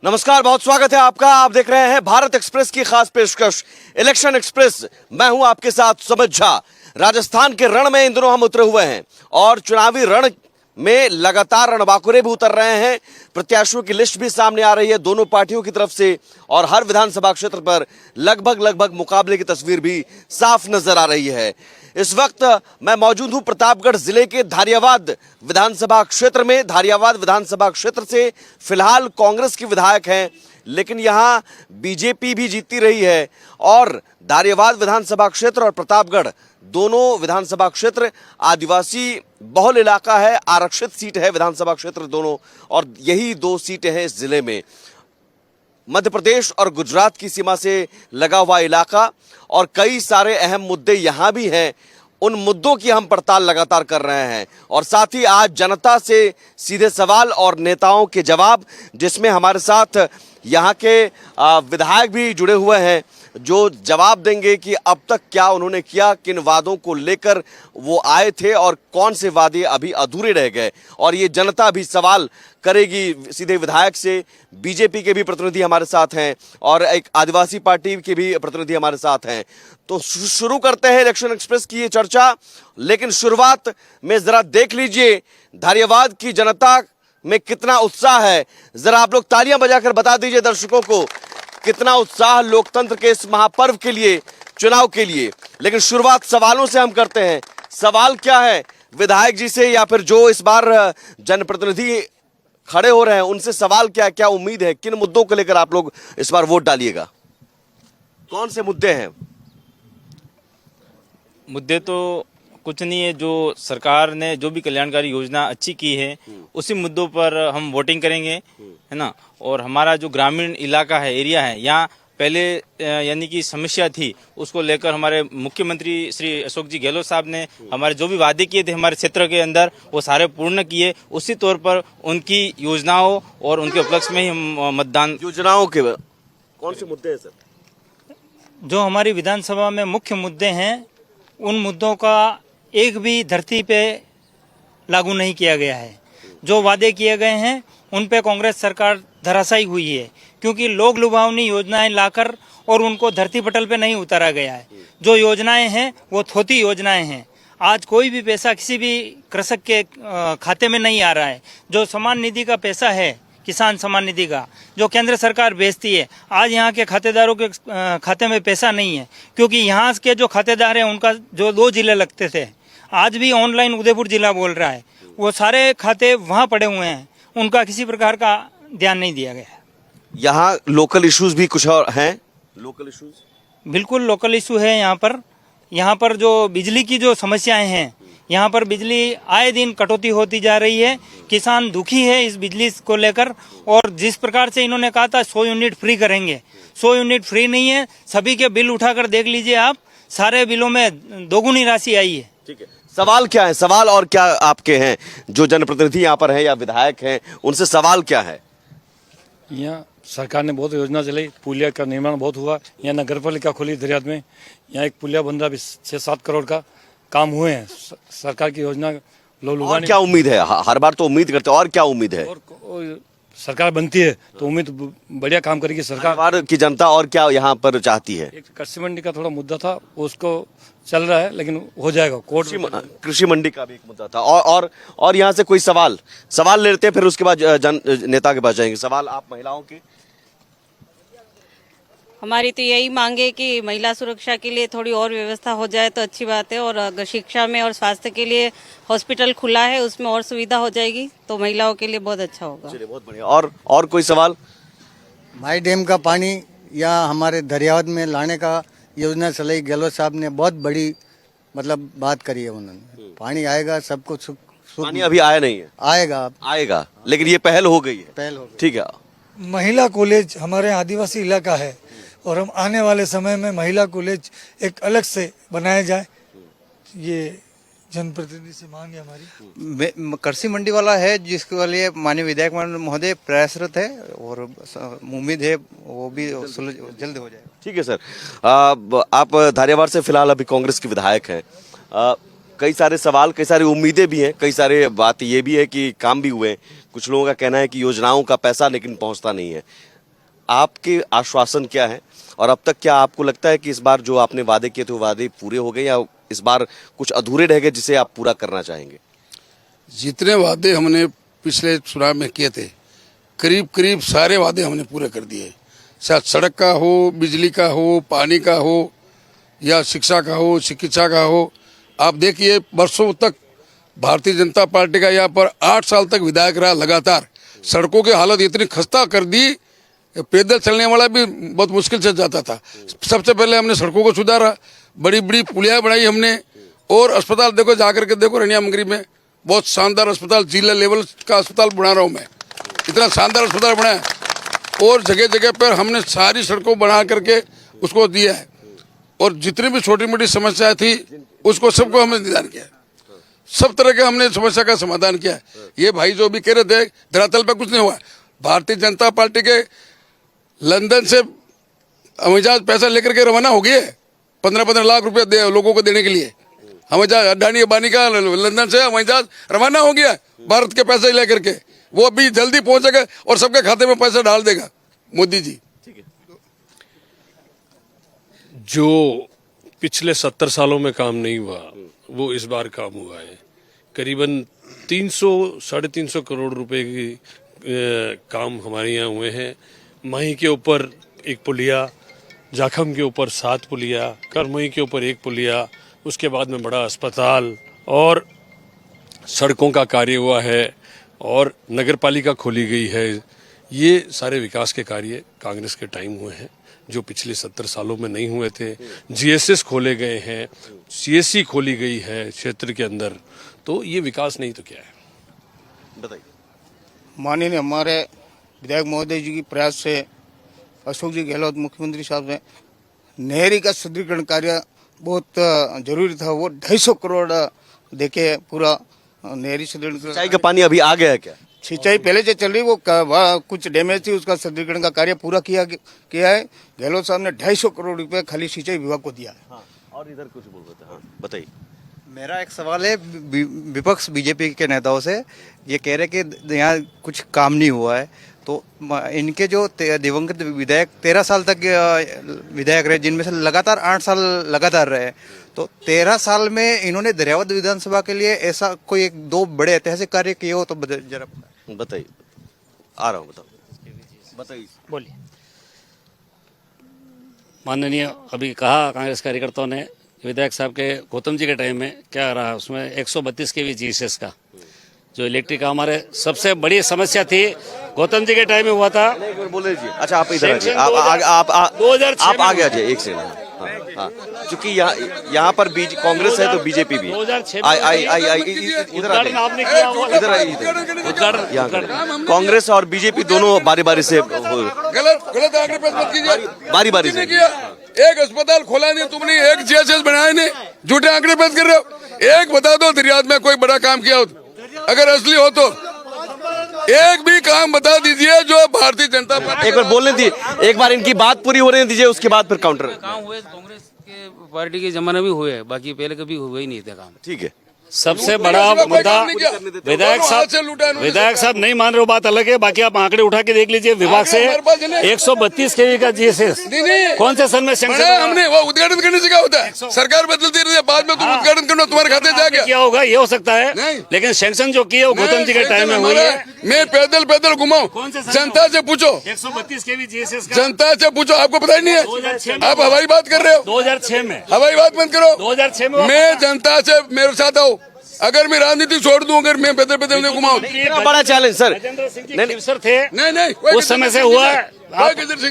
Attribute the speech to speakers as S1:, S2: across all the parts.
S1: नमस्कार, बहुत स्वागत है आपका। आप देख रहे हैं भारत एक्सप्रेस की खास पेशकश इलेक्शन एक्सप्रेस। मैं हूं आपके साथ सुमित झा। राजस्थान के रण में इन दिनों हम उतरे हुए हैं और चुनावी रण में लगातार रणबांकुरे भी उतर रहे हैं। प्रत्याशियों की लिस्ट भी सामने आ रही है दोनों पार्टियों की तरफ से और हर विधानसभा क्षेत्र पर लगभग मुकाबले की तस्वीर भी साफ नजर आ रही है। इस वक्त मैं मौजूद हूं प्रतापगढ़ जिले के धारियावाद विधानसभा क्षेत्र में। धारियावाद विधानसभा क्षेत्र से फिलहाल कांग्रेस की विधायक हैं, लेकिन यहां बीजेपी भी जीतती रही है और धारियावाद विधानसभा क्षेत्र और प्रतापगढ़ दोनों विधानसभा क्षेत्र आदिवासी बहुल इलाका है, आरक्षित सीट है विधानसभा क्षेत्र दोनों, और यही दो सीटें हैं इस जिले में। मध्य प्रदेश और गुजरात की सीमा से लगा हुआ इलाका और कई सारे अहम मुद्दे यहां भी हैं। उन मुद्दों की हम पड़ताल लगातार कर रहे हैं और साथ ही आज जनता से सीधे सवाल और नेताओं के जवाब, जिसमें हमारे साथ यहाँ के विधायक भी जुड़े हुए हैं जो जवाब देंगे कि अब तक क्या उन्होंने किया, किन वादों को लेकर वो आए थे और कौन से वादे अभी अधूरे रह गए। और ये जनता भी सवाल करेगी सीधे विधायक से। बीजेपी के भी प्रतिनिधि हमारे साथ हैं और एक आदिवासी पार्टी के भी प्रतिनिधि हमारे साथ हैं। तो शुरू करते हैं इलेक्शन एक्सप्रेस की ये चर्चा, लेकिन शुरुआत में जरा देख लीजिए धारियावाद की जनता में कितना उत्साह है। जरा आप लोग तालियां बजाकर बता दीजिए दर्शकों को कितना उत्साह लोकतंत्र के इस महापर्व के लिए, चुनाव के लिए। लेकिन शुरुआत सवालों से हम करते हैं। सवाल क्या है विधायक जी से या फिर जो इस बार जनप्रतिनिधि खड़े हो रहे हैं उनसे सवाल क्या है, क्या उम्मीद है, किन मुद्दों को लेकर आप लोग इस बार वोट डालिएगा? कौन से मुद्दे हैं?
S2: मुद्दे तो कुछ नहीं है, जो सरकार ने जो भी कल्याणकारी योजना अच्छी की है उसी मुद्दों पर हम वोटिंग करेंगे, है ना। और हमारा जो ग्रामीण इलाका है, एरिया है, यहाँ पहले यानी कि समस्या थी, उसको लेकर हमारे मुख्यमंत्री श्री अशोक जी गहलोत साहब ने हमारे जो भी वादे किए थे हमारे क्षेत्र के अंदर वो सारे पूर्ण किए। उसी तौर पर उनकी योजनाओं और उनके उपलक्ष्य में ही हम मतदान।
S1: योजनाओं के कौन से मुद्दे हैं सर?
S3: जो हमारी विधानसभा में मुख्य मुद्दे हैं उन मुद्दों का एक भी धरती पे लागू नहीं किया गया है। जो वादे किए गए हैं उन पे कांग्रेस सरकार धराशायी हुई है, क्योंकि लोक लुभावनी योजनाएं लाकर और उनको धरती पटल पे नहीं उतारा गया है। जो योजनाएं हैं वो थोथी योजनाएं हैं। आज कोई भी पैसा किसी भी कृषक के खाते में नहीं आ रहा है। जो सम्मान निधि का पैसा है, किसान सम्मान निधि का, जो केंद्र सरकार भेजती है, आज यहाँ के खातेदारों के खाते में पैसा नहीं है, क्योंकि यहाँ के जो खातेदार हैं उनका जो 2 जिले लगते थे, आज भी ऑनलाइन उदयपुर जिला बोल रहा है, वो सारे खाते वहाँ पड़े हुए हैं, उनका किसी प्रकार का ध्यान नहीं दिया गया।
S1: यहाँ लोकल इश्यूज भी कुछ और हैं? लोकल इश्यूज
S3: बिल्कुल लोकल इशू है यहाँ पर जो बिजली की जो समस्याएं हैं, यहाँ पर बिजली आए दिन कटौती होती जा रही है। किसान दुखी है इस बिजली को लेकर, और जिस प्रकार से इन्होंने कहा था 100 यूनिट फ्री करेंगे, 100 यूनिट फ्री नहीं है। सभी के बिल उठाकर देख लीजिए आप, सारे बिलों में दोगुनी राशि आई है।
S1: ठीक है, सवाल क्या है? सवाल और क्या आपके हैं जो जनप्रतिनिधि यहाँ पर हैं या विधायक हैं, उनसे सवाल क्या है?
S4: यहाँ सरकार ने बहुत योजना चलाई, पुलिया का निर्माण बहुत हुआ। यहाँ नगर पालिका खुली दरियाद में, यहाँ एक पुलिया बन रहा, 6-7 करोड़ का काम हुए हैं। सरकार की योजना
S1: और क्या उम्मीद है? हर बार तो उम्मीद करते हैं, और क्या उम्मीद है?
S4: और सरकार बनती है तो उम्मीद बढ़िया काम करेगी सरकार।
S1: बार की जनता और क्या यहाँ पर चाहती है?
S4: एक कृषि मंडी का थोड़ा मुद्दा था, उसको चल रहा है, लेकिन हो जाएगा। कोर्ट
S1: कृषि मंडी का भी एक मुद्दा था। और यहाँ से कोई सवाल लेते हैं, फिर उसके बाद नेता के पास जाएंगे। सवाल आप महिलाओं के?
S5: हमारी तो यही मांग है कि महिला सुरक्षा के लिए थोड़ी और व्यवस्था हो जाए तो अच्छी बात है, और अगर शिक्षा में और स्वास्थ्य के लिए हॉस्पिटल खुला है उसमें और सुविधा हो जाएगी तो महिलाओं के लिए बहुत अच्छा होगा।
S1: चलिए, बहुत बढ़िया। और कोई सवाल?
S6: माई डैम का पानी यहाँ हमारे दरियावद में लाने का योजना चलाई, गहलोत साहब ने बहुत बड़ी मतलब बात करी है उन्होंने। पानी आएगा, सबको सुख।
S1: पानी अभी आया नहीं है? आएगा, लेकिन ये पहल हो गई है।
S6: पहल हो गई।
S1: ठीक है।
S7: महिला कॉलेज हमारे आदिवासी इलाका है और हम आने वाले समय में महिला कॉलेज एक अलग से बनाया जाए, ये जनप्रतिनिधि से मांग है हमारी।
S8: कृषि मंडी वाला है जिसके लिए माननीय विधायक महोदय प्रयासरत है और उम्मीद है वो भी जल्द हो जाएगा।
S1: ठीक है सर। आप धारियावाड़ से फिलहाल अभी कांग्रेस के विधायक हैं। कई सारे सवाल, कई सारी उम्मीदें भी हैं, कई सारे बात ये भी है कि काम भी हुए हैं। कुछ लोगों का कहना है कि योजनाओं का पैसा लेकिन पहुंचता नहीं है। आपके आश्वासन क्या है और अब तक क्या आपको लगता है कि इस बार जो आपने वादे किए थे वो वादे पूरे हो गए या इस बार कुछ अधूरे रह गए जिसे आप पूरा करना चाहेंगे?
S9: जितने वादे हमने पिछले चुनाव में किए थे करीब करीब सारे वादे हमने पूरे कर दिए। शायद सड़क का हो, बिजली का हो, पानी का हो या शिक्षा का हो, चिकित्सा का हो। आप देखिए वर्षों तक भारतीय जनता पार्टी का यहाँ पर 8 साल तक विधायक रहा लगातार। सड़कों की हालत इतनी खस्ता कर दी, पैदल चलने वाला भी बहुत मुश्किल से जाता था। सबसे पहले हमने सड़कों को सुधारा, बड़ी बड़ी पुलियाँ बनाई हमने, और अस्पताल देखो जाकर के देखो रनिया मंगरी में बहुत शानदार अस्पताल, जिला लेवल का अस्पताल बना रहा हूँ मैं, इतना शानदार अस्पताल बना है। और जगह जगह पर हमने सारी सड़कों बना करके उसको दिया है, और जितनी भी छोटी मोटी समस्या थी उसको सबको हमने निदान किया, सब तरह के हमने समस्या का समाधान किया। ये भाई जो भी कह रहे थे धरातल पे कुछ नहीं हुआ। भारतीय जनता पार्टी के लंदन से हवाईजहाज पैसा लेकर के रवाना हो गए, 15-15 लाख रुपए लोगों को देने के लिए। हवाईजहाज अडानी अंबानी का लंदन से हवाईजहाज रवाना हो गया भारत के पैसे लेकर के, वो अभी जल्दी पहुंचेगा और सबके खाते में पैसा डाल देगा मोदी जी।
S10: जो पिछले 70 सालों में काम नहीं हुआ वो इस बार काम हुआ है। करीबन 300-350 करोड़ रुपए की काम हमारे यहाँ हुए हैं। माही के ऊपर एक पुलिया, जाखम के ऊपर 7 पुलिया, करमोही के ऊपर 1 पुलिया, उसके बाद में बड़ा अस्पताल और सड़कों का कार्य हुआ है और नगर पालिका खोली गई है। ये सारे विकास के कार्य कांग्रेस के टाइम हुए हैं जो पिछले 70 सालों में नहीं हुए थे। जीएसएस खोले गए हैं, सीएससी खोली गई है क्षेत्र के अंदर, तो ये विकास नहीं तो क्या है?
S1: बताइए।
S8: माननीय हमारे विधायक महोदय जी की प्रयास से अशोक जी गहलोत मुख्यमंत्री साहब ने नहरी का सुदृढ़ीकरण कार्य बहुत जरूरी था, वो 250 करोड़ देके पूरा नहरी सुदृढ़ीकरण।
S1: सिंचाई का पानी अभी आ गया है क्या?
S8: सिंचाई पहले से चल रही, वो कुछ डैमेज थी, उसका सुदृढ़ीकरण का कार्य पूरा किया है। गहलोत साहब ने 250 करोड़ रुपए खाली सिंचाई विभाग को दिया है।
S1: हाँ, और इधर कुछ बोल रहे थे। हाँ, बताइए।
S8: मेरा एक सवाल है विपक्ष बीजेपी के नेताओं से, ये कह रहे कि यहाँ कुछ काम नहीं हुआ है, तो इनके जो दिवंगत विधायक 13 साल तक विधायक रहे, जिनमें से लगातार 8 साल लगातार रहे, तो 13 साल में इन्होंने दरियावद विधानसभा के लिए ऐसा कोई 1-2 बड़े ऐतिहासिक कार्य किए हो तो जरा
S1: बताइए। आ रहा हूँ, बताइए।
S3: बोलिए।
S11: माननीय अभी कहा कांग्रेस कार्यकर्ताओं ने विधायक साहब के गौतम जी के टाइम में क्या रहा, उसमें 132 केवी जीएसएस का जो इलेक्ट्रिक का हमारे सबसे बड़ी समस्या थी गौतम जी के टाइम में हुआ था।
S1: बोल लीजिए। अच्छा, आप इधर आइए, आप आगे आ जाइए एक सेकंड। हाँ, क्योंकि यहाँ पर कांग्रेस है तो बीजेपी भी।
S11: 2006
S1: इधर कांग्रेस और बीजेपी दोनों बारी बारी से
S9: गलत आंकड़े पे मत कीजिए,
S1: बारी बारी से
S9: किया। एक अस्पताल खोला नहीं तुमने, एक जीएसएस बनाया नहीं, झूठे आंकड़े पेश कर रहे हो। एक बता दो दरियाद में कोई बड़ा काम किया हो, अगर असली हो तो एक भी काम बता दीजिए जो भारतीय जनता पार्टी।
S1: एक बार बोलने दीजिए, एक बार इनकी बात पूरी होने दीजिए, उसके बाद फिर काउंटर।
S12: काम हुए कांग्रेस के पार्टी के जमाने में हुए हैं, बाकी पहले कभी हुए ही नहीं थे काम।
S1: ठीक है।
S11: सबसे बड़ा मुद्दा विधायक साहब नहीं मान रहे हो, बात अलग है। बाकी आप आंकड़े उठा के देख लीजिए, विभाग से 132 केवी का जीएसएस कौन से सन में सैंक्शन
S9: हमने वो उद्घाटन करने से क्या होता है, सरकार बदलती रहती है, बाद में तुम उद्घाटन करना तुम्हारे खाते जाके
S11: क्या होगा ये हो सकता है, लेकिन सैंक्शन जो किए वो गौतम जी के टाइम में हुई है।
S9: मैं पैदल घुमाऊं, जनता से पूछो,
S11: 132 केवी जीएसएस
S9: जनता से पूछो, आपको पता ही नहीं है। आप हवाई बात कर रहे हो,
S11: 2006 में
S9: हवाई बात मत करो।
S11: 2006 में
S9: मैं जनता से मेरे साथ आओ, अगर मैं राजनीति छोड़ दूं, अगर मैं पैदल घुमाऊं।
S1: बड़ा चैलेंज सर,
S11: नहीं थे,
S9: नहीं
S11: उस समय से हुआ।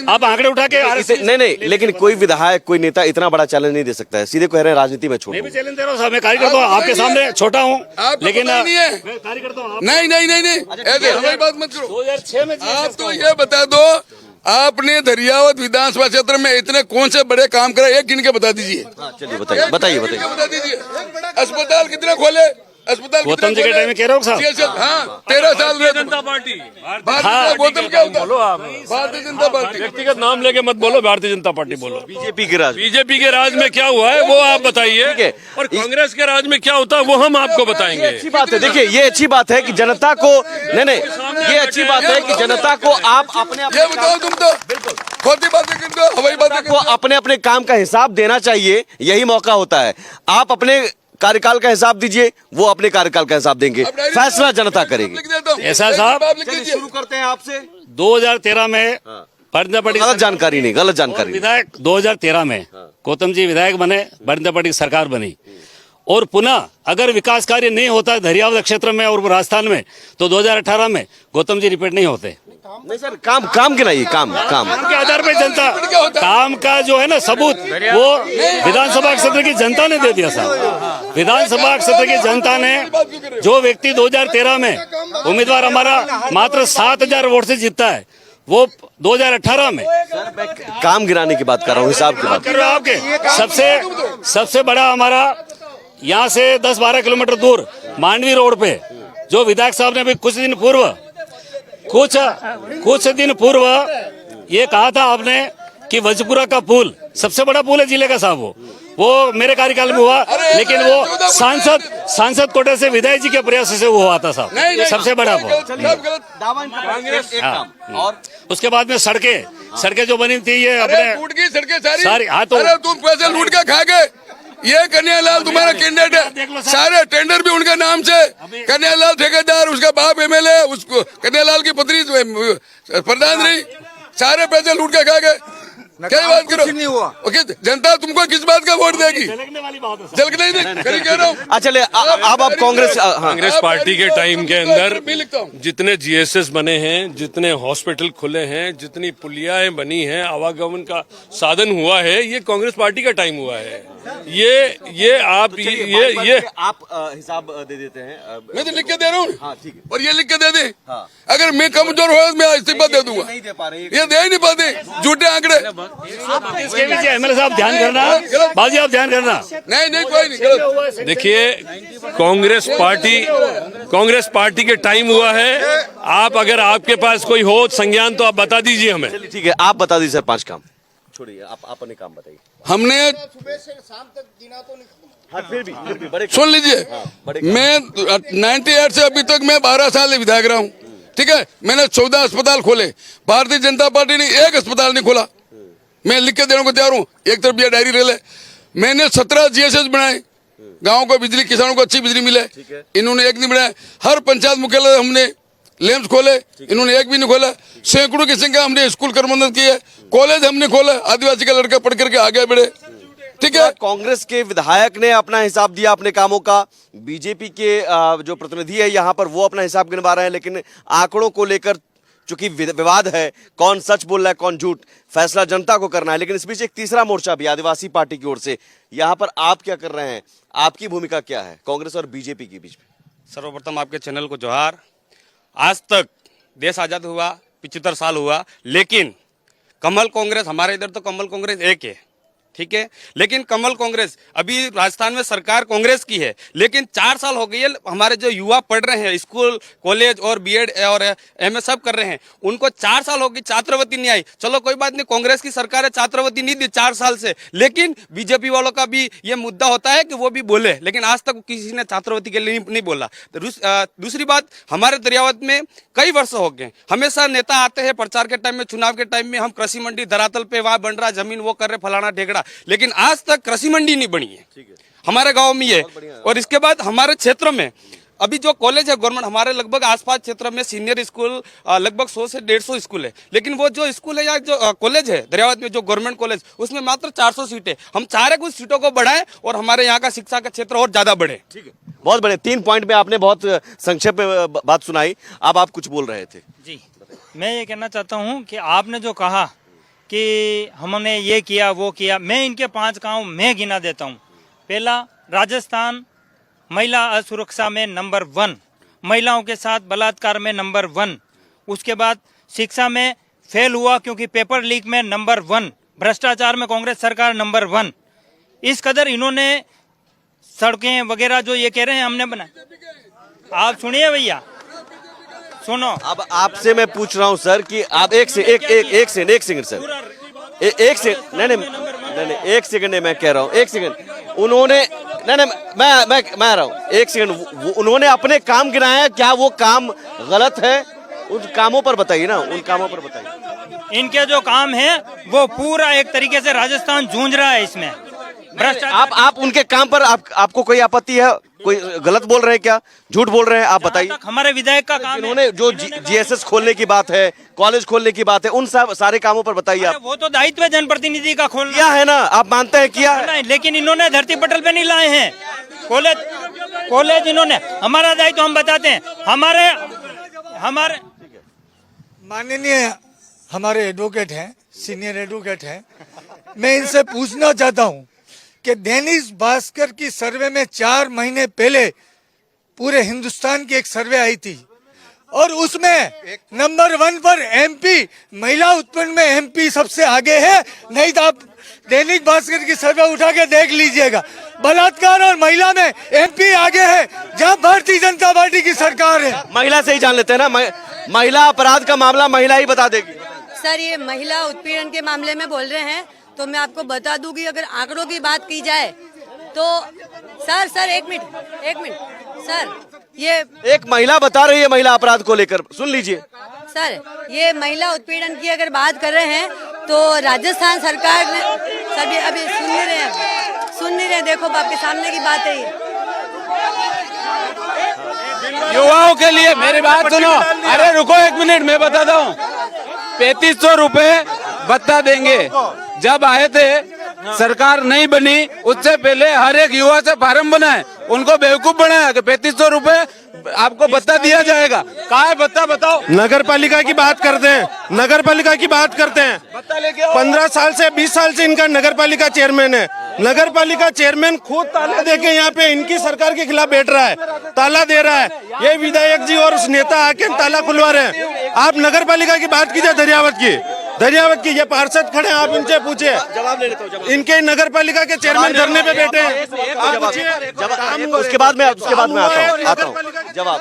S11: आप आंकड़े उठा के
S1: नहीं, लेकिन कोई विधायक कोई नेता इतना बड़ा चैलेंज नहीं दे सकता है। सीधे कह रहे हैं राजनीति में छोड़।
S11: मैं भी चैलेंज दे रहा हूँ, मैं कार्यकर्ता हूँ, आपके सामने छोटा हूँ, लेकिन कार्यकर्ता हूँ।
S9: नहीं, ऐसे हवाई बात मत करो।
S11: 2006 में
S9: आप तो ये बता दो, आपने दरियावत विधानसभा क्षेत्र में इतने कौन से बड़े काम करे, एक गिन के बता दीजिए।
S1: चलिए बताइए।
S9: बता दीजिए। अस्पताल कितने खोले, अस्पताल
S11: गौतम जी के टाइम में कह रहे हो साहब?
S9: हाँ 13 साल में
S10: जनता पार्टी
S9: हाँ गौतम क्या होता
S10: बोलो आप,
S9: भारतीय जनता पार्टी
S10: व्यक्तिगत नाम लेके मत बोलो, भारतीय जनता पार्टी बोलो।
S1: बीजेपी के राज
S10: बीजेपी के राज में क्या हुआ है वो आप बताइए, और कांग्रेस के राज में क्या होता है वो हम आपको बताएंगे।
S1: अच्छी बात है, देखिए ये अच्छी बात है कि जनता को नहीं, ये अच्छी बात है कि जनता को आप अपने
S9: ये बताओ, तुम तो खोटी बातें करते हो, हवाई बातें
S1: को अपने अपने काम का हिसाब देना चाहिए, यही मौका होता है। आप अपने कार्यकाल का हिसाब दीजिए, वो अपने कार्यकाल का हिसाब देंगे, फैसला जनता करेगी।
S11: ऐसा साहब,
S1: शुरू करते हैं आपसे।
S11: 2013 में भारतीय पार्टी
S1: गलत जानकारी नहीं, गलत जानकारी नहीं।
S11: विधायक 2013 में गौतम जी विधायक बने, भारतीय पार्टी की सरकार बनी, और पुनः अगर विकास कार्य नहीं होता है धरियावद क्षेत्र में और राजस्थान में तो 2018 में गौतम जी रिपीट नहीं होते।
S1: नहीं सर, काम गिनाइए, काम
S11: के आधार पे जनता काम का जो है ना सबूत वो विधानसभा क्षेत्र की जनता ने दे दिया साहब। विधानसभा क्षेत्र की जनता ने जो व्यक्ति 2013 में उम्मीदवार हमारा मात्र 7,000 वोट से जीतता है, वो 2018 में
S1: काम गिराने की बात कर रहा हूँ, हिसाब की बात
S11: कर रहे हो। आपके सबसे बड़ा हमारा यहाँ से 10-12 किलोमीटर दूर मांडवी रोड पे जो विधायक साहब ने भी कुछ दिन पूर्व ये कहा था आपने कि वजपुरा का पुल सबसे बड़ा पुल है जिले का साहब, वो मेरे कार्यकाल में हुआ, लेकिन वो सांसद कोटे से विधायक जी के प्रयास से वो हुआ था साहब, सबसे बड़ा पुल। और उसके बाद में सड़कें जो बनी थी ये अपने
S9: लूट की सड़कें
S11: सारी, हाँ तो
S9: तुम पैसे लूट के खा गए। ये कन्हैयालाल तुम्हारा कैंडिडेट है, सारे टेंडर भी उनके नाम से, कन्हैयालाल ठेकेदार, उसका बाप एमएलए, उसको कन्हैयालाल की पत्नी प्रधान रही, सारे पैसे लूट के खा गए। क्या बात करो, ओके जनता तुमको किस बात का वोट देगी? झलकने नहीं कह रहा हूँ।
S1: चलिए अब आप
S10: कांग्रेस पार्टी के टाइम के अंदर जितने जीएसएस बने हैं, जितने हॉस्पिटल खुले हैं, जितनी पुलियाएं बनी हैं, आवागमन का साधन हुआ है, ये कांग्रेस पार्टी का टाइम हुआ है। ये आप हिसाब दे देते हैं,
S9: मैं तो लिख के दे रहा हूँ।
S1: हाँ ठीक है,
S9: और ये लिख के दे दे। अगर मैं कमजोर हुआ मैं इस्तीफा दे दूंगा।
S1: नहीं दे पा रहे,
S9: ये दे ही नहीं पाते, झूठे आंकड़े।
S11: इसके पीछे एमएलए साहब ध्यान करना, बाजी आप ध्यान करना।
S9: नहीं कोई नहीं।
S10: देखिए कांग्रेस पार्टी के टाइम हुआ है। आप अगर आपके पास कोई हो संज्ञान तो आप बता दीजिए हमें।
S1: ठीक है, आप बता दीजिए सर, 5 काम छोड़िए, आप अपने काम बताइए।
S9: हमने
S6: सुबह से शाम तक गिना तो नहीं।
S1: हाँ, फिर भी बड़े
S9: सुन लीजिए, मैं 98 से अभी तक मैं 12 साल विधायक रहा हूँ, ठीक है। मैंने 14 अस्पताल खोले, भारतीय जनता पार्टी ने एक अस्पताल नहीं खोला। मैं लिख के देने को तैयार हूँ, एक तरफ ये डायरी ले ले। मैंने 17 जीएसएस बनाए, गाँव को बिजली, किसानों को अच्छी बिजली मिले, इन्होंने एक नहीं बनाया। हर पंचायत मुख्यालय हमने लैंप्स खोले, इन्होंने एक भी नहीं खोला। सैकड़ों की संख्या हमने स्कूल कर्मबंध किए, कॉलेज हमने खोला, आदिवासी का लड़का पढ़ करके आगे बढ़े, ठीक है।
S1: कांग्रेस के विधायक ने अपना हिसाब दिया अपने कामों का, बीजेपी के जो प्रतिनिधि है यहाँ पर वो अपना हिसाब गिनवा रहे हैं, लेकिन आंकड़ों को लेकर चूंकि विवाद है, कौन सच बोल रहा है कौन झूठ, फैसला जनता को करना है। लेकिन इस बीच एक तीसरा मोर्चा भी आदिवासी पार्टी की ओर से, यहाँ पर आप क्या कर रहे हैं, आपकी भूमिका क्या है कांग्रेस और बीजेपी के बीच में?
S12: सर्वप्रथम आपके चैनल को जोहार। आज तक देश आजाद हुआ 75 साल हुआ, लेकिन कमल कांग्रेस, हमारे इधर तो कमल कांग्रेस एक है, ठीक है। लेकिन कमल कांग्रेस, अभी राजस्थान में सरकार कांग्रेस की है, लेकिन 4 साल हो गए है, हमारे जो युवा पढ़ रहे हैं, स्कूल कॉलेज और बीएड और एमए सब कर रहे हैं, उनको 4 साल हो गए, छात्रवृत्ति नहीं आई। चलो कोई बात नहीं, कांग्रेस की सरकार है, छात्रवृत्ति नहीं दी 4 साल से, लेकिन बीजेपी वालों का भी ये मुद्दा होता है कि वो भी बोले, लेकिन आज तक किसी ने छात्रवृत्ति के लिए नहीं बोला। दूसरी बात, हमारे दरियावद में कई वर्ष हो गए, हमेशा नेता आते हैं प्रचार के टाइम में, चुनाव के टाइम में, हम कृषि मंडी धरातल पे वहां बन रहा जमीन, वो कर रहे फलाना ढेकड़ा, लेकिन आज तक कृषि मंडी नहीं बनी है हमारे गांव में ये। और इसके बाद हमारे क्षेत्र में अभी जो कॉलेज है गवर्नमेंट, हमारे लगभग आसपास क्षेत्र में सीनियर स्कूल लगभग 100 से 150 स्कूल है, लेकिन वो जो स्कूल है या जो कॉलेज है दरियावद में, जो गवर्नमेंट कॉलेज, उसमें मात्र 400 सीटें। हम चाह रहे कुछ सीटों को बढ़ाएं और हमारे यहाँ का शिक्षा का क्षेत्र और ज्यादा बढ़े।
S1: ठीक है, बहुत बड़े 3 पॉइंट में आपने बहुत संक्षेप में बात सुनाई। अब आप कुछ बोल रहे थे
S3: जी। मैं ये कहना चाहता हूँ कि आपने जो कहा कि हमने ये किया वो किया, मैं इनके 5 काम मैं गिना देता हूँ। पहला, राजस्थान महिला असुरक्षा में नंबर 1, महिलाओं के साथ बलात्कार में नंबर 1, उसके बाद शिक्षा में फेल हुआ क्योंकि पेपर लीक में नंबर 1, भ्रष्टाचार में कांग्रेस सरकार नंबर 1। इस कदर इन्होंने सड़कें वगैरह जो ये कह रहे हैं हमने बनाए। आप सुनिए भैया, सुनो।
S1: अब आपसे मैं पूछ रहा हूं सर कि आप एक सेकंड सर, नहीं एक सेकंड मैं कह रहा हूं, एक सेकंड। उन्होंने मैं आ रहा हूं, एक सेकंड। उन्होंने अपने काम गिनाया, क्या वो काम गलत है? उन कामों पर बताइए ना, उन कामों पर बताइए।
S3: इनके जो काम है वो पूरा एक तरीके से राजस्थान जूझ रहा है इसमें भ्रष्टाचार।
S1: आप उनके काम पर आपको कोई आपत्ति है? कोई गलत बोल रहे हैं क्या, झूठ बोल रहे हैं? आप बताइए।
S3: हमारे विधायक का काम
S1: उन्होंने जो जीएसएस खोलने की बात है, कॉलेज खोलने की बात है, उन सब सारे कामों पर बताइए आप।
S3: वो तो दायित्व है जनप्रतिनिधि का खोलना।
S1: किया है ना, आप मानते हैं किया है?
S3: लेकिन इन्होंने धरती पटल पे नहीं लाए हैं कॉलेज इन्होंने। हमारा दायित्व हम बताते हैं। हमारे
S7: माननीय हमारे एडवोकेट हैं, सीनियर एडवोकेट हैं, मैं इनसे पूछना चाहता हूं कि दैनिक भास्कर की सर्वे में 4 महीने पहले पूरे हिंदुस्तान की एक सर्वे आई थी और उसमें नंबर 1 पर एमपी, महिला उत्पन्न में एमपी सबसे आगे है। नहीं तो आप दैनिक भास्कर की सर्वे उठा के देख लीजिएगा, बलात्कार और महिला में एमपी आगे है, जहां भारतीय जनता पार्टी की सरकार है।
S1: महिला से ही जान लेते हैं ना, महिला अपराध का मामला महिला ही बता देगी।
S13: सर, ये महिला उत्पीड़न के मामले में बोल रहे हैं, तो मैं आपको बता दूं कि अगर आंकड़ों की बात की जाए तो सर एक मिनट सर, ये
S1: एक महिला बता रही है महिला अपराध को लेकर, सुन लीजिए
S13: सर। ये महिला उत्पीड़न की अगर बात कर रहे हैं तो राजस्थान सरकार ने सभी अभी सुन नहीं रहे। देखो आपके सामने की बात है ये।
S12: युवाओं के लिए मेरी बात सुनो। अरे रुको एक मिनट, मैं बताता हूँ। 3500 रुपए भत्ता देंगे। जब आए थे सरकार नहीं बनी, उससे पहले हर एक युवा से फार्म बनाए, उनको बेवकूफ बनाया कि 3500 रुपए आपको भत्ता दिया जाएगा। कहाँ है भत्ता, बताओ।
S14: नगर पालिका की बात करते हैं, नगर पालिका की बात करते हैं। 15 साल से 20 साल से इनका नगर पालिका चेयरमैन है। नगर पालिका चेयरमैन खुद ताला दे के यहाँ पे इनकी सरकार के खिलाफ बैठ रहा है, ताला दे रहा है। ये विधायक जी और उस नेता आके ताला खुलवा रहे हैं। आप नगर पालिका की बात कीजिए, दरियावत की ये पार्षद खड़े हैं, आप इनसे पूछिए।
S1: जवाब ले लेता हूँ।
S14: इनके नगर पालिका के चेयरमैन धरने पे बैठे हैं।
S1: उसके बाद में आता हूँ। जवाब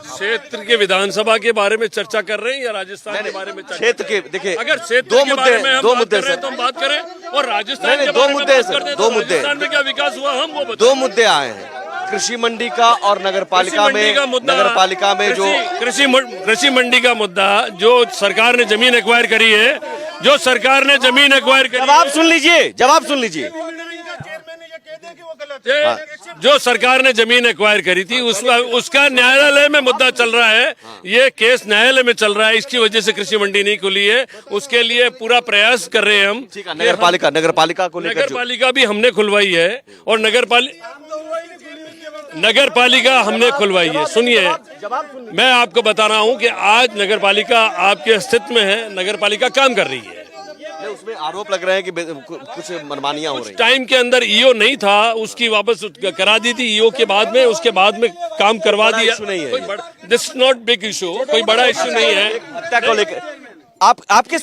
S10: क्षेत्र के विधानसभा के बारे में चर्चा कर रहे हैं या राजस्थान के बारे में?
S1: क्षेत्र के देखिए,
S10: अगर क्षेत्र के बारे में हम बात कर रहे हैं तो हम बात करें, और राजस्थान के बारे में बात करते हैं तो राजस्थान में क्या विकास हुआ हम वो बताएं।
S1: 2 मुद्दे आए हैं, कृषि मंडी का और नगर पालिका में जो
S10: कृषि मंडी का मुद्दा, जो सरकार ने जमीन एक्वायर करी है,
S1: जवाब सुन लीजिए।
S10: जो सरकार ने जमीन एक्वायर करी थी उसका न्यायालय में मुद्दा चल रहा है। ये केस न्यायालय में चल रहा है, इसकी वजह से कृषि मंडी नहीं खुली है। उसके लिए पूरा प्रयास कर रहे हैं हम।
S1: नगर पालिका
S10: भी हमने खुलवाई है, और नगर पालिका हमने खुलवाई है। सुनिए, मैं आपको बता रहा हूँ कि आज नगर पालिका आपके अस्तित्व में है, नगर पालिका काम कर रही है।
S1: उसमें आरोप लग रहे हैं कि कुछ मनमानियां हो रही हैं।
S10: टाइम के अंदर ईओ नहीं था, उसकी वापस करा दी थी ईओ के बाद में, उसके बाद में काम करवा दिया। दिस नॉट बिग इशू, कोई बड़ा इशू नहीं है।
S1: आपके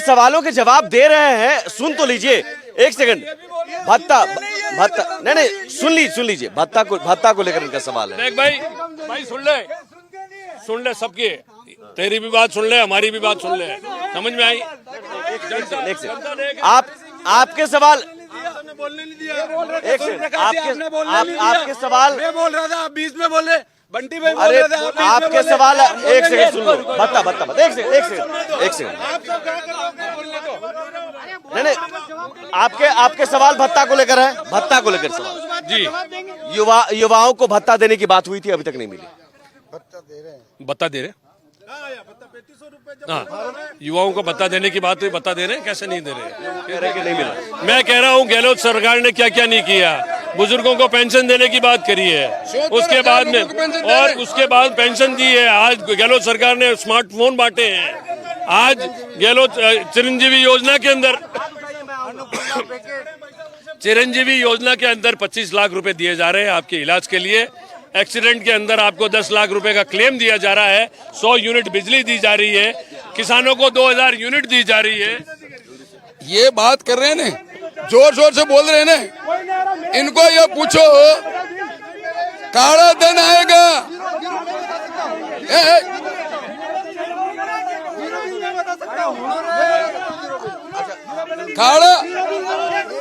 S1: सवालों के जवाब दे रहे हैं, सुन तो लीजिए। एक सेकंड, भत्ता नहीं, सुन लीजिए। भत्ता को लेकर इनका सवाल है।
S10: भाई सुन ले सबके, तेरी भी बात सुन ले, हमारी भी बात सुन ले, समझ में आई?
S1: आपके सवाल, आपके सवाल
S12: मैं बोल रहा था, बीच में बोले बंटी भाई बोल
S1: अरे
S12: रहे थे,
S1: आपके सवाल, एक सेकंड सुन लो। भत्ता एक सेकंड नहीं, आपके सवाल भत्ता को लेकर है। भत्ता को लेकर सवाल जी। युवाओं को भत्ता देने की बात हुई थी, अभी तक नहीं मिली।
S10: भत्ता दे रहे हाँ, युवाओं को भत्ता देने की बात हुई, भत्ता दे रहे हैं, कैसे नहीं दे रहे?
S1: नहीं मिला।
S10: मैं कह रहा हूँ गहलोत सरकार ने क्या क्या नहीं किया। बुजुर्गों को पेंशन देने की बात करी है, उसके बाद में, और उसके बाद पेंशन दी है। आज गहलोत सरकार ने स्मार्टफोन बांटे हैं। आज गहलोत चिरंजीवी योजना के अंदर 25 लाख रुपए दिए जा रहे हैं आपके इलाज के लिए। एक्सीडेंट के अंदर आपको 10 लाख रुपए का क्लेम दिया जा रहा है। 100 यूनिट बिजली दी जा रही है, किसानों को 2000 यूनिट दी जा रही है।
S9: ये बात कर रहे हैं ना, जोर जोर से बोल रहे हैं ना, इनको ये पूछो काला धन आएगा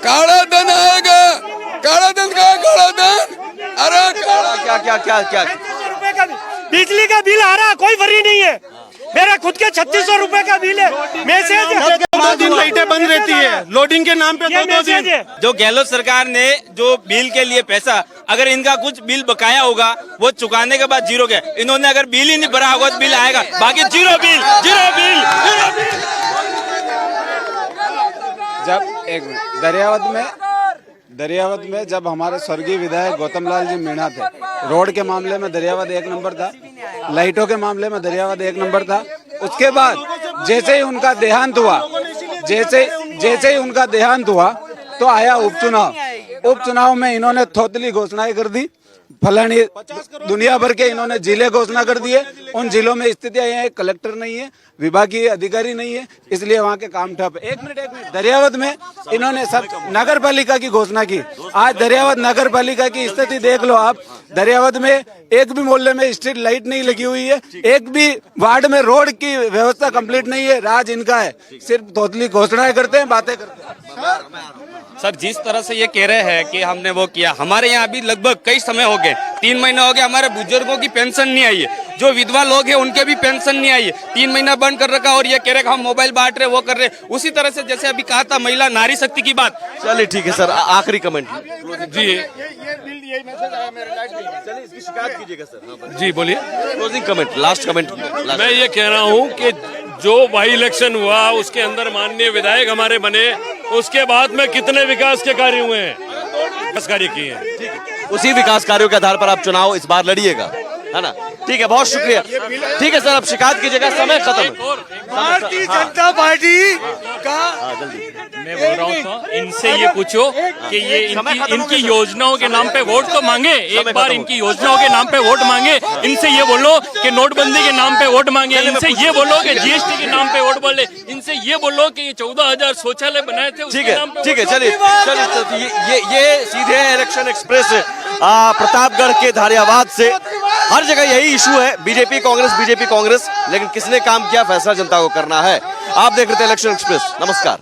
S9: काला धन आएगा। काला धन का काला धन, अरे
S1: क्या क्या क्या क्या
S3: बिजली का बिल आ रहा, कोई वरी नहीं है। मेरा खुद के 3600 रुपए का बिल है। मैसेज
S14: 2 दिन लाइटें बंद रहती है, लोडिंग के नाम पे 2 दिन।
S2: जो गहलोत सरकार ने जो बिल के लिए पैसा, अगर इनका कुछ बिल बकाया होगा वो चुकाने के बाद जीरो गया। इन्होंने अगर बिल ही नहीं भरा होगा तो बिल आएगा, बाकी zero bill, zero bill, zero bill.
S15: जब एक दरियावत में जब हमारे स्वर्गीय विधायक गौतम लाल जी मीणा थे, रोड के मामले में दरियावत 1 नंबर था, लाइटों के मामले में दरियावत 1 नंबर था। उसके बाद जैसे ही उनका देहांत हुआ तो आया उपचुनाव में इन्होंने थोतली घोषणाएं कर दी, फलानी दुनिया भर के इन्होंने जिले घोषणा कर दिए। उन जिलों में स्थितियां ये है, कलेक्टर नहीं है, विभागीय अधिकारी नहीं है, इसलिए वहाँ के काम ठप है। एक मिनट दरियावत में इन्होंने सब नगर पालिका की घोषणा की। आज दरियावत नगर पालिका की स्थिति देख लो आप। दरियावत में एक भी मोहल्ले में स्ट्रीट लाइट नहीं लगी हुई है, एक भी वार्ड में रोड की व्यवस्था कंप्लीट नहीं है। राज इनका है, सिर्फ तोतली घोषणाएं करते हैं, बातें करते हैं।
S12: सर जिस तरह से ये कह रहे हैं कि हमने वो किया, हमारे यहाँ अभी लगभग कई समय हो गए, 3 महीने हो गए, हमारे बुजुर्गों की पेंशन नहीं आई है। जो विधवा लोग हैं उनके भी पेंशन नहीं आई है, 3 महीना बंद कर रखा। और ये कह रहे हम मोबाइल बांट रहे, वो कर रहे। उसी तरह से जैसे अभी कहा था महिला नारी शक्ति की बात।
S1: चलिए ठीक है सर, आखिरी कमेंट
S10: जी
S1: इसकी शिकायत कीजिएगा सर।
S10: जी बोलिए।
S1: Closing comment, last comment.
S10: मैं ये कह रहा हूँ कि जो बाई इलेक्शन हुआ उसके अंदर माननीय विधायक हमारे बने, उसके बाद में कितने विकास के कार्य हुए हैं, विकास कार्य किए हैं।
S1: उसी विकास कार्यों के आधार पर आप चुनाव इस बार लड़िएगा, है ना? ठीक है, बहुत शुक्रिया। ठीक है सर, अब शिकायत कीजिएगा, समय खत्म।
S3: भारतीय जनता पार्टी का
S2: मैं बोल रहा हूँ इनसे ये पूछो कि ये इनकी योजनाओं के नाम पे वोट तो मांगे, एक बार इनकी योजनाओं के नाम पे वोट मांगे। इनसे ये बोलो कि नोटबंदी के नाम पे वोट मांगे, इनसे ये बोलो कि जीएसटी के नाम पे वोट बोले, इनसे ये बोलो कि ये 14,000 शौचालय बनाए थे।
S1: ठीक है, चलिए ये सीधे इलेक्शन एक्सप्रेस प्रतापगढ़ के धारियावाद से। हर जगह यही इशू है, बीजेपी कांग्रेस, लेकिन किसने काम किया फैसला जनता को करना है। आप देख रहे थे इलेक्शन एक्सप्रेस। नमस्कार।